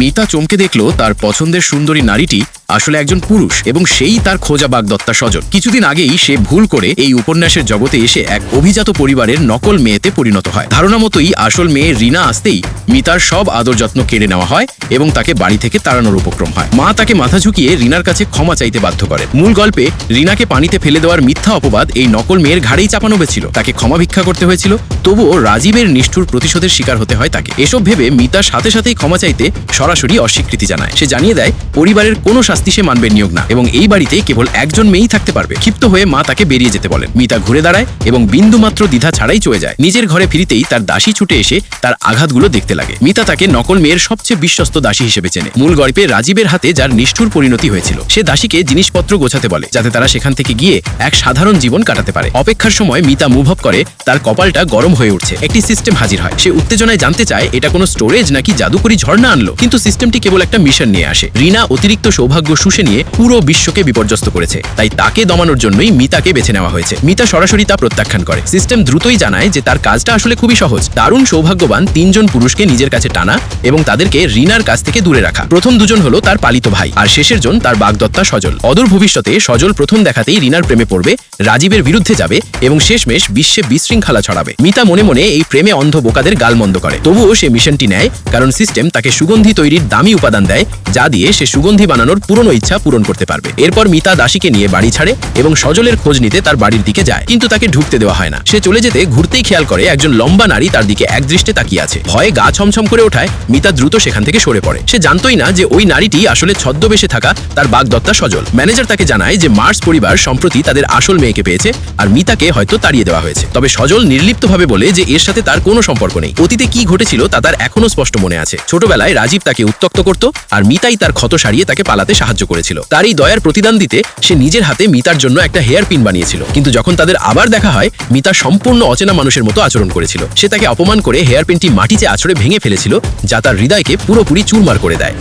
মিতা চমকে দেখলো তার পছন্দের সুন্দরী নারীটি আসলে একজন পুরুষ এবং সেই তার খোঁজা বাগদত্তা স্বজন। কিছুদিন আগেই সে ভুল করে এই উপন্যাসের জগতে এসে এক অভিজাত পরিবারের নকল মেয়েতে পরিণত হয়। ধারণা মতোই আসল মেয়ে রিনা আসতেই মিতার সব আদর যত্ন কেড়ে নেওয়া হয় এবং তাকে বাড়ি থেকে তাড়ানোর উপক্রম হয়। মা তাকে মাথা ঝুঁকিয়ে রিনার কাছে ক্ষমা চাইতে বাধ্য করেন। মূল গল্পে রিনাকে পানিতে ফেলে দেওয়ার মিথ্যা অপবাদ এই নকল মেয়ের ঘাড়েই চাপানো হয়েছিল। তাকে ক্ষমা ভিক্ষা করতে হয়েছিল, তবুও রাজীবের নিষ্ঠুর প্রতিশোধের শিকার হতে হয় তাকে। এসব ভেবে মিতা সাথে সাথেই ক্ষমা চাইতে সরাসরি অস্বীকৃতি জানায়। সে জানিয়ে দেয় পরিবারের কোনো শাস্তি সে মানবে নিয়োগ না এবং এই বাড়িতে কেবল একজন মেয়েই থাকতে পারবে। ক্ষিপ্ত হয়ে মা তাকে বেরিয়ে যেতে বলেন। মিতা ঘুরে দাঁড়ায় এবং বিন্দুমাত্র দ্বিধা ছাড়াই চলে যায়। নিজের ঘরে ফিরিতেই তার দাসী ছুটে এসে তার আঘাতগুলো দেখতে লাগে। মিতা তাকে নকল মেয়ের সবচেয়ে বিশ্বস্ত দাসী হিসেবে চেনে। মূল গল্পে রাজীবের হাতে যার নিষ্ঠুর পরিণতি হয়েছিল, সে দাসীকে জিনিসপত্র গোছাতে বলে যাতে তারা সেখান থেকে গিয়ে এক সাধারণ জীবন কাটাতে পারে। অপেক্ষার সময় মিতা মুভ আপ করে তার কপালটা গরম হয়ে উঠছে। একটি সিস্টেম হাজির হয়। সে উত্তেজনায় জানতে চায় এটা কোনো স্টোরেজ নাকি জাদুকরি ঝর্ণা আনলো, কিন্তু সিস্টেমটি কেবল একটা মিশন নিয়ে আসে। রিনা অতিরিক্ত সৌভাগ্য শুষে নিয়ে পুরো বিশ্বকে বিপর্যস্ত করেছে, তাই তাকে দমানোর জন্যই মিতাকে বেছে নেওয়া হয়েছে। মিতা সরাসরি তা প্রত্যাখ্যান করে। সিস্টেম দ্রুতই জানায় যে তার কাজটা আসলে খুবই সহজ। দারুণ সৌভাগ্যবান তিনজন পুরুষকে নিজের কাছে টানা এবং তাদেরকে রিনার কাছ থেকে দূরে রাখা। প্রথম দুজন হলো তার পালিত ভাই আর শেষের জন তার বাগদত্তা সজল। অদূর ভবিষ্যতে সজল প্রথম দেখাতেই রিনার প্রেমে পড়বে, রাজীবের বিরুদ্ধে যাবে এবং শেষমেশ বিশ্বে বিশৃঙ্খলা ছড়াবে। মিতা মনে মনে এই প্রেমে অন্ধ বোকাদের গালমন্দ করে, তবুও সে মিশনটি নেয় কারণ সিস্টেম তাকে সুগন্ধি তৈরির দামি উপাদান দেয়, যা দিয়ে সে সুগন্ধি বানানোর পুরনো ইচ্ছা পূরণ করতে পারবে। এরপর মিতা দাসীকে নিয়ে বাড়ি ছাড়ে এবং সজলের খোঁজ নিতে তার বাড়ির দিকে যায়, কিন্তু তাকে ঢুকতে দেওয়া হয় না। সে চলে যেতে ঘুরতেই খেয়াল করে একজন লম্বা নারী তার দিকে একদৃষ্টে তাকিয়ে আছে। ভয়ে গা ছমছম করে ওঠায় মিতা দ্রুত সেখান থেকে সরে পড়ে। সে জানতোই না যে ওই নারীটি আসলে ছদ্মবেশে থাকা তার বাগদত্তা সজল। ম্যানেজার তাকে জানায় যে মার্স পরিবার সম্প্রতি তাদের আসল মেয়েকে পেয়েছে আর মিতাকে হয়তো তাড়িয়ে দেওয়া হয়েছে। তবে সজল নির্লিপ্তভাবে বলে যে এর সাথে তার কোনো সম্পর্ক নেই। অতীতে কি ঘটেছিল তা তার এখনো স্পষ্ট মনে আছে। ছোটবেলায় রাজীব তাকে উত্ত্যক্ত করত আর মিতাই তার ক্ষত সারিয়ে তাকে পালাতে সাহায্য করেছিল। তার এই দয়ার প্রতিদান দিতে সে নিজের হাতে মিতার জন্য একটা হেয়ার পিন বানিয়েছিল, কিন্তু যখন তাদের আবার দেখা হয় মিতা সম্পূর্ণ অচেনা মানুষের মতো আচরণ করেছিল। সে তাকে অপমান করে হেয়ার পিনটি মাটিতে আছড়ে ভেঙে ফেলেছিল, যা তার হৃদয়কে পুরোপুরি চুরমার করে দেয়।